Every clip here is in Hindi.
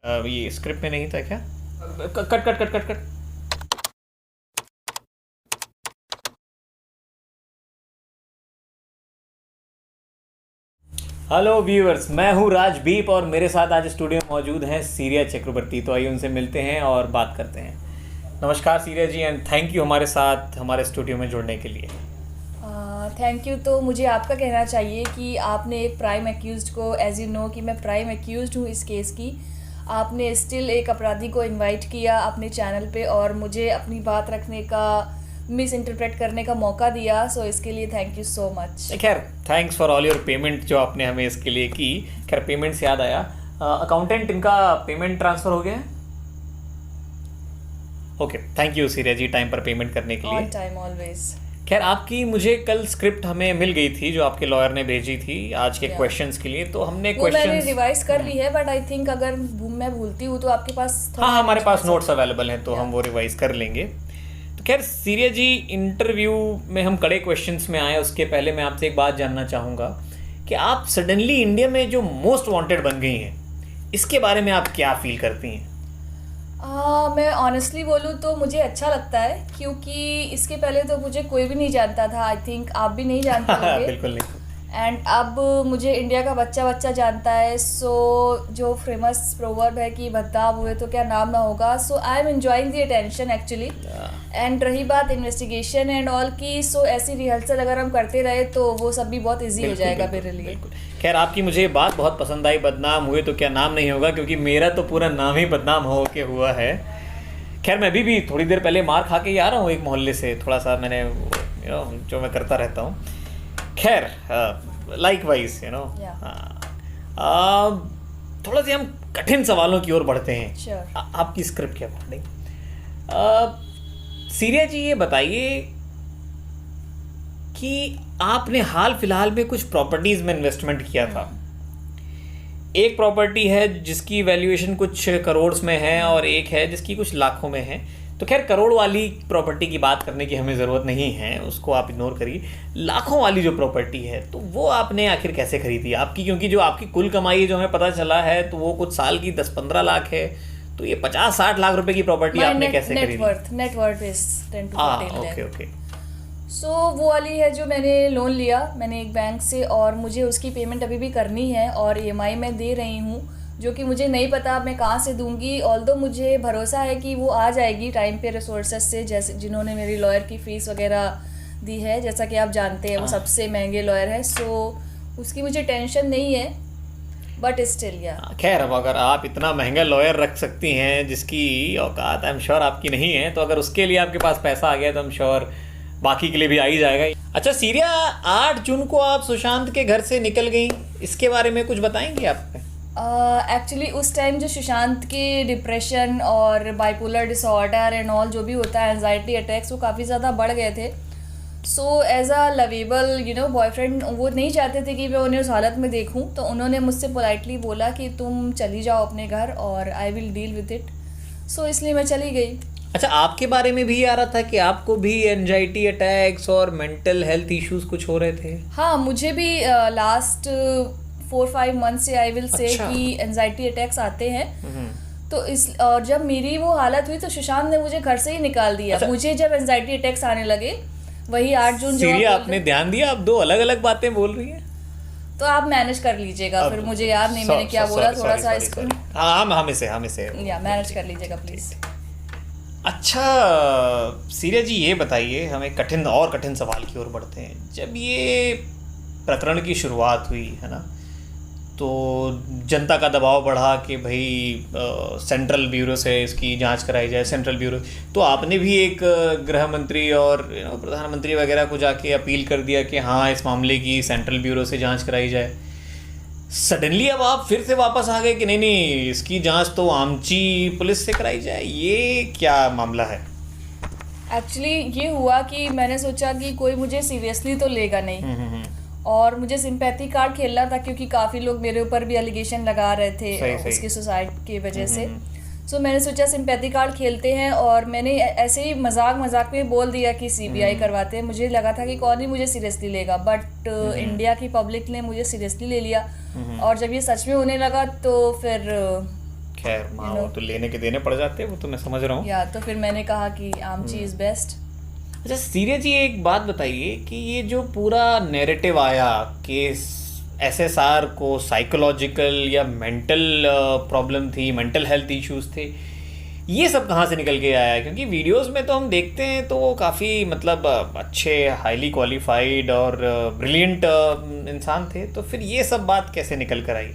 ये स्क्रिप्ट में नहीं था क्या? Cut cut cut cut cut. Hello viewers, मैं हूँ राजदीप और मेरे साथ आज स्टूडियो में मौजूद हैं सीरिया चक्रवर्ती। तो आइए उनसे मिलते हैं और बात करते हैं। नमस्कार Siriya ji, and thank you हमारे साथ हमारे स्टूडियो में जुड़ने के लिए। Thank you. तो मुझे आपका कहना चाहिए कि आपने एक प्राइम एक्यूज्ड को, एज यू नो कि मैं प्राइम एक्यूज्ड हूँ इस केस की, आपने स्टिल एक अपराधी को इनवाइट किया अपने चैनल पे और मुझे अपनी बात रखने का, मिस इंटरप्रेट करने का मौका दिया। सो इसके लिए थैंक यू सो मच। खैर, thanks for all your payment जो आपने हमें इसके लिए की। खैर, पेमेंट से याद आया, अकाउंटेंट इनका पेमेंट ट्रांसफ़र हो गया है? Okay, thank you Siriya ji time पर पेमेंट करने के लिए। On time always. खैर, आपकी मुझे कल स्क्रिप्ट हमें मिल गई थी जो आपके लॉयर ने भेजी थी आज के क्वेश्चंस के लिए। तो हमने वो मैंने क्वेश्चंस रिवाइज कर ली है, बट आई थिंक अगर मैं भूलती हूँ तो आपके पास हाँ, हमारे पास नोट्स अवेलेबल हैं तो हम वो रिवाइज कर लेंगे। तो खैर सीरिया जी, इंटरव्यू में हम कड़े क्वेश्चंस में आए उसके पहले मैं आपसे एक बात जानना चाहूँगा कि आप सडनली इंडिया में जो मोस्ट वांटेड बन गई हैं, इसके बारे में आप क्या फील करती हैं? मैं ऑनेस्टली बोलूँ तो मुझे अच्छा लगता है, क्योंकि इसके पहले तो मुझे कोई भी नहीं जानता था। आई थिंक आप भी नहीं जानते होंगे। बिल्कुल नहीं। एंड अब मुझे इंडिया का बच्चा बच्चा जानता है। सो जो फेमस प्रोवर्ब है कि बदनाम हुए तो क्या नाम ना होगा। So I am enjoying the attention actually. And रही बात इन्वेस्टिगेशन एंड ऑल की, सो ऐसी रिहर्सल अगर हम करते रहे तो वो सब भी बहुत ईजी हो जाएगा मेरे लिए। खैर, आपकी मुझे बात बहुत पसंद आई, बदनाम हुए तो क्या नाम नहीं होगा, क्योंकि मेरा तो पूरा नाम ही बदनाम हो के हुआ है। खैर, मैं भी थोड़ी देर पहले मार खा के ही आ रहा हूँ एक मोहल्ले से। थोड़ा सा मैंने जो मैं करता रहता हूँ। खैर, लाइकवाइज थोड़ा से हम कठिन सवालों की ओर बढ़ते हैं। Sure. आपकी स्क्रिप्ट के अकॉर्डिंग सीरिया जी, ये बताइए कि आपने हाल फिलहाल में कुछ प्रॉपर्टीज में इन्वेस्टमेंट किया था। एक प्रॉपर्टी है जिसकी वैल्यूएशन कुछ करोड़ में है और एक है जिसकी कुछ लाखों में है। तो खैर, करोड़ वाली प्रॉपर्टी की बात करने की हमें ज़रूरत नहीं है, उसको आप इग्नोर करिए। लाखों वाली जो प्रॉपर्टी है तो वो आपने आखिर कैसे खरीदी आपकी? क्योंकि जो आपकी कुल कमाई जो हमें पता चला है तो वो कुछ साल की 10-15 लाख है। तो ये 50-60 लाख रुपए की प्रॉपर्टी आपने कैसे खरीदी? Net worth is 10 to 14 lakh। Okay. So वो वाली है जो मैंने लोन लिया मैंने एक बैंक से, और मुझे उसकी पेमेंट अभी भी करनी है और EMI में दे रही हूँ, जो कि मुझे नहीं पता मैं कहाँ से दूंगी। ऑल्दो मुझे भरोसा है कि वो आ जाएगी टाइम पे रिसोर्सेज से, जैसे जिन्होंने मेरी लॉयर की फ़ीस वगैरह दी है। जैसा कि आप जानते हैं वो सबसे महंगे लॉयर है। सो उसकी मुझे टेंशन नहीं है, बट स्टिल या। खैर, अब अगर आप इतना महंगा लॉयर रख सकती हैं जिसकी औकात आई एम श्योर आपकी नहीं है, तो अगर उसके लिए आपके पास पैसा आ गया तो आई एम श्योर बाकी के लिए भी आ ही जाएगा। अच्छा सीरिया, 8 जून को आप सुशांत के घर से निकल गई, इसके बारे में कुछ बताएंगी आप? एक्चुअली उस टाइम जो सुशांत के डिप्रेशन और बाइपोलर डिसऑर्डर एंड ऑल जो भी होता है, एंजाइटी अटैक्स, वो काफ़ी ज़्यादा बढ़ गए थे। So as a lovable boyfriend, वो नहीं चाहते थे कि मैं उन्हें उस हालत में देखूं। तो उन्होंने मुझसे पोलाइटली बोला कि तुम चली जाओ अपने घर और I will deal with it. So इसलिए मैं चली गई। अच्छा, आपके बारे में भी आ रहा था कि आपको भी एंजाइटी अटैक्स और मेंटल हेल्थ इश्यूज कुछ हो रहे थे? हाँ, मुझे भी लास्ट 4-5 मंथ से आई विल से कि एंजाइटी अटैक्स आते हैं। तो इस और जब मेरी वो हालत हुई तो सुशांत ने मुझे घर से ही निकाल दिया। अच्छा। मुझे जब एंजाइटी अटैक्स आने लगे वही 8 जून जो सीरिया, आपने ध्यान दिया आप 2 अलग अलग बातें बोल रही हैं। तो आप मैनेज कर लीजिएगा, फिर मुझे याद नहीं मैंने क्या बोला, थोड़ा सा इसको हमें से या मैनेज कर लीजिएगा प्लीज। अच्छा सीरिया जी, ये बताइए, हम एक कठिन सवाल की ओर बढ़ते हैं। जब ये प्रकरण की शुरुआत हुई है ना, तो जनता का दबाव बढ़ा कि भाई सेंट्रल ब्यूरो से इसकी जांच कराई जाए, सेंट्रल ब्यूरो। तो आपने भी एक गृह मंत्री और प्रधानमंत्री वगैरह को जाके अपील कर दिया कि हाँ, इस मामले की सेंट्रल ब्यूरो से जांच कराई जाए। सडनली अब आप फिर से वापस आ गए कि नहीं, इसकी जांच तो आमची पुलिस से कराई जाए। ये क्या मामला है? एक्चुअली ये हुआ कि मैंने सोचा कि कोई मुझे सीरियसली तो लेगा नहीं, और मुझे सिंपैथी कार्ड खेलना था, क्योंकि काफ़ी लोग मेरे ऊपर भी एलिगेशन लगा रहे थे उसकी सुसाइड की वजह से। सो मैंने सोचा सिंपैथी कार्ड खेलते हैं, और मैंने ऐसे ही मजाक में बोल दिया कि CBI करवाते हैं। मुझे लगा था कि कौन ही मुझे सीरियसली लेगा, बट इंडिया की पब्लिक ने मुझे सीरियसली ले लिया। और जब ये सच में होने लगा तो फिर खैर माँ वो तो लेने के देने पड़ जाते हैं, वो तो मैं समझ रहा हूँ। या तो फिर मैंने कहा कि आमची इज़ बेस्ट। अच्छा सीरिया जी एक बात बताइए कि ये जो पूरा नैरेटिव आया कि एसएसआर को साइकोलॉजिकल या मेंटल प्रॉब्लम थी, मेंटल हेल्थ इश्यूज थे, ये सब कहाँ से निकल के आया? क्योंकि वीडियोस में तो हम देखते हैं तो वो काफ़ी मतलब अच्छे हाईली क्वालिफाइड और ब्रिलियंट इंसान थे, तो फिर ये सब बात कैसे निकल कर आई?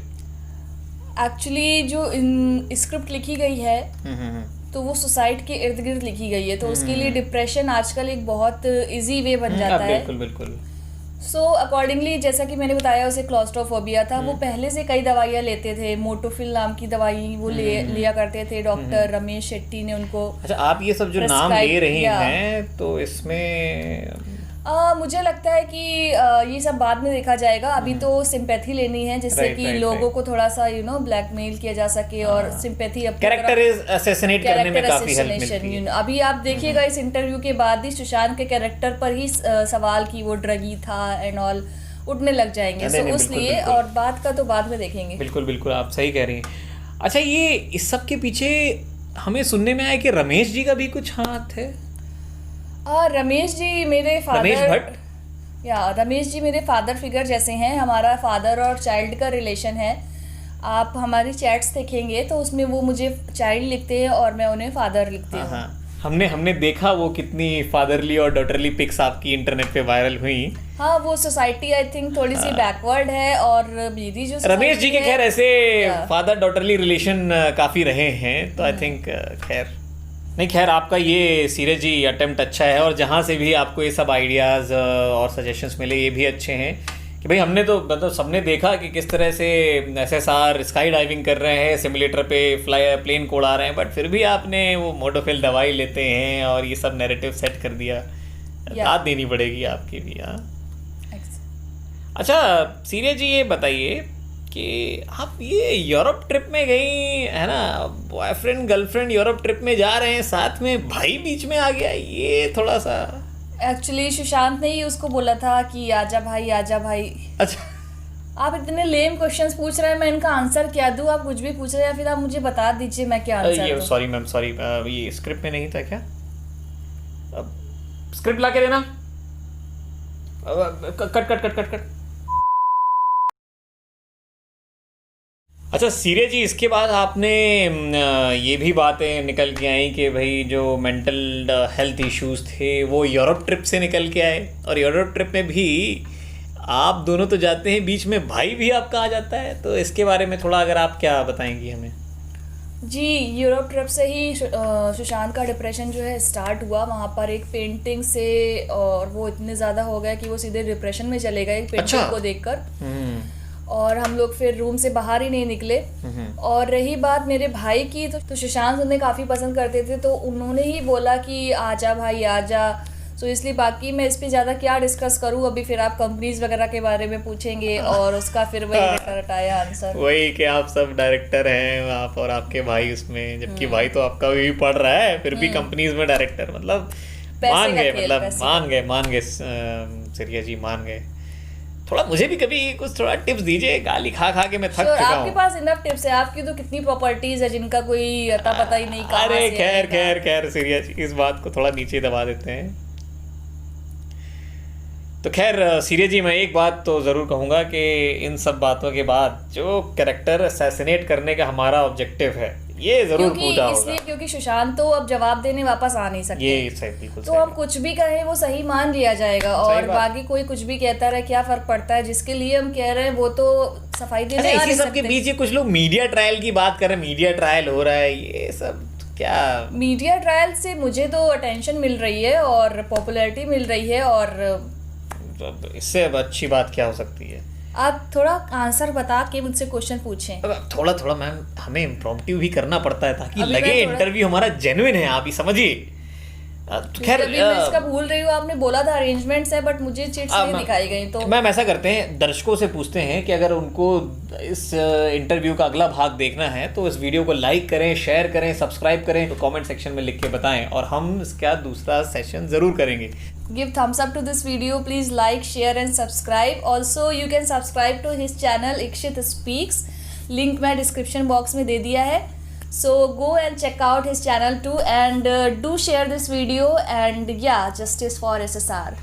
एक्चुअली जो स्क्रिप्ट लिखी गई है तो वो सुसाइड के इर्द गिर्द लिखी गई है, तो उसके लिए डिप्रेशन आजकल एक बहुत इजी वे बन जाता है। बिल्कुल बिल्कुल। सो अकॉर्डिंगली जैसा कि मैंने बताया उसे क्लॉस्ट्रोफोबिया था, वो पहले से कई दवाइयाँ लेते थे, मोटोफिल नाम की दवाई वो लिया करते थे, डॉक्टर रमेश शेट्टी ने उनको। अच्छा आप ये सब जो नाम ले रही हैं तो इसमें मुझे लगता है कि ये सब बाद में देखा जाएगा, अभी तो सिंपैथी लेनी है जिससे कि लोगों को थोड़ा सा ब्लैकमेल किया जा सके और सिंपैथी कैरेक्टर असैसिनेट करने में काफी हेल्प मिलती है। अभी आप देखिएगा इस इंटरव्यू के बाद ही सुशांत के कैरेक्टर पर ही सवाल कि वो ड्रगी था एंड ऑल उठने लग जाएंगे, सो इसलिए और बात का तो बाद में देखेंगे। बिल्कुल बिल्कुल आप सही कह रही हैं। अच्छा ये इस सब के पीछे हमें सुनने में आया कि रमेश जी का भी कुछ हाथ है। रमेश जी मेरे रमेश जी मेरे फादर फिगर जैसे हैं, हमारा फादर और चाइल्ड का रिलेशन है। आप हमारी चैट्स देखेंगे तो उसमें वो मुझे चाइल्ड लिखते हैं और मैं उन्हें फादर लिखती हूँ। हमने देखा वो कितनी फादरली और डॉटरली पिक्स आपकी इंटरनेट पे वायरल हुई। हाँ वो सोसाइटी आई थिंक थोड़ी सी बैकवर्ड है और मेरी जो रमेश जी के खैर ऐसे फादर डॉटरली रिलेशन काफी रहे हैं, तो आई थिंक खैर नहीं, खैर आपका ये सीरियस जी अटेम्प्ट अच्छा है और जहाँ से भी आपको ये सब आइडियाज़ और सजेशंस मिले ये भी अच्छे हैं कि भाई हमने तो मतलब सबने देखा कि किस तरह से एसएसआर स्काई डाइविंग कर रहे हैं, सिमुलेटर पे प्लेन को उड़ा रहे हैं, बट फिर भी आपने वो मोटोफिल दवाई लेते हैं और ये सब नैरेटिव सेट कर दिया। दाद देनी पड़ेगी आपकी भी। हाँ अच्छा सीरियस जी ये बताइए कि आप ये यूरोप ट्रिप में गई है ना, बॉयफ्रेंड गर्लफ्रेंड यूरोप ट्रिप में जा रहे हैं, साथ में भाई बीच में आ गया, ये थोड़ा सा एक्चुअली सुशांत ने ही उसको बोला था कि आजा भाई आजा भाई। अच्छा आप इतने लेम क्वेश्चंस पूछ रहे हैं, मैं इनका आंसर क्या दूं? आप कुछ भी पूछ रहे हैं या फिर आप मुझे बता दीजिए मैं क्या आंसर दूं। सॉरी मैम सॉरी, ये स्क्रिप्ट में नहीं था क्या? स्क्रिप्ट ला के देना। Cut cut cut cut cut. अच्छा सीरियस जी इसके बाद आपने ये भी बातें निकल के आई कि भाई जो मेंटल हेल्थ इश्यूज थे वो यूरोप ट्रिप से निकल के आए, और यूरोप ट्रिप में भी आप दोनों तो जाते हैं, बीच में भाई भी आपका आ जाता है, तो इसके बारे में थोड़ा अगर आप क्या बताएंगी हमें? जी यूरोप ट्रिप से ही सुशांत का डिप्रेशन जो है स्टार्ट हुआ। वहाँ पर एक पेंटिंग से और वो इतने ज़्यादा हो गया कि वो सीधे डिप्रेशन में चले गए एक पेंटिंग को देखकर, और हम लोग फिर रूम से बाहर ही नहीं निकले। और रही बात मेरे भाई की, तो सुशांत उन्हें काफ़ी पसंद करते थे, तो उन्होंने ही बोला कि आजा भाई आजा। सो इसलिए बाकी मैं इस पे ज़्यादा क्या डिस्कस करूँ, अभी फिर आप कंपनीज वगैरह के बारे में पूछेंगे और उसका फिर वही रटाया आंसर वही कि आप सब डायरेक्टर हैं आप और आपके भाई उसमें, जबकि भाई तो आपका भी पढ़ रहा है, फिर भी कंपनीज में डायरेक्टर, मतलब मान गए सीरिया जी मान गए। थोड़ा मुझे भी कभी कुछ थोड़ा टिप्स दीजिए, गाली खा खा के मैं थक चुका हूँ। आपके पास इनफ टिप्स है, आपकी तो कितनी प्रॉपर्टीज है जिनका कोई अता पता ही नहीं कहाँ अरे से खैर सीरियस इस बात को थोड़ा नीचे दबा देते हैं। तो खैर सीरियस जी मैं एक बात तो ज़रूर कहूँगा कि इन सब बातों के बाद जो कैरेक्टर असैसिनेट करने का हमारा ऑब्जेक्टिव है ये ज़रूर पूरा होगा, इसलिए क्योंकि सुशांत तो अब जवाब देने वापस आ नहीं सकते, ये सही बिल्कुल तो हम कुछ भी कहें वो सही मान लिया जाएगा, और बाकी कोई कुछ भी कहता रहे क्या फ़र्क पड़ता है, जिसके लिए हम कह रहे हैं वो तो सफाई देने आ नहीं सकते। सबके बीच कुछ लोग मीडिया ट्रायल की बात कर रहे हैं, मीडिया ट्रायल हो रहा है, ये सब क्या? मीडिया ट्रायल से मुझे तो अटेंशन मिल रही है और पॉपुलैरिटी मिल रही है, और इससे अब अच्छी बात क्या हो सकती है? आप थोड़ा आंसर बता के मुझसे क्वेश्चन पूछें। थोड़ा मैम हमें इम्प्रॉम्प्टू भी करना पड़ता है ताकि लगे इंटरव्यू हमारा जेन्युइन है, आप ही समझिए। खैर मैं इसका भूल रही हूँ, आपने बोला था अरेंजमेंट्स है बट मुझे चिट्स नहीं दिखाई गई। तो मैम ऐसा करते हैं, दर्शकों से पूछते हैं कि अगर उनको इस इंटरव्यू का अगला भाग देखना है तो इस वीडियो को लाइक करें, शेयर करें, सब्सक्राइब करें, तो कमेंट सेक्शन में लिख के बताएं और हम इसका दूसरा सेशन ज़रूर करेंगे। Give thumbs up to this video, please like, share and subscribe. Also you can subscribe to his channel Ikshit Speaks, link मैं डिस्क्रिप्शन बॉक्स में दे दिया है। So go and check out his channel too, and do share this video, and yeah, justice for SSR.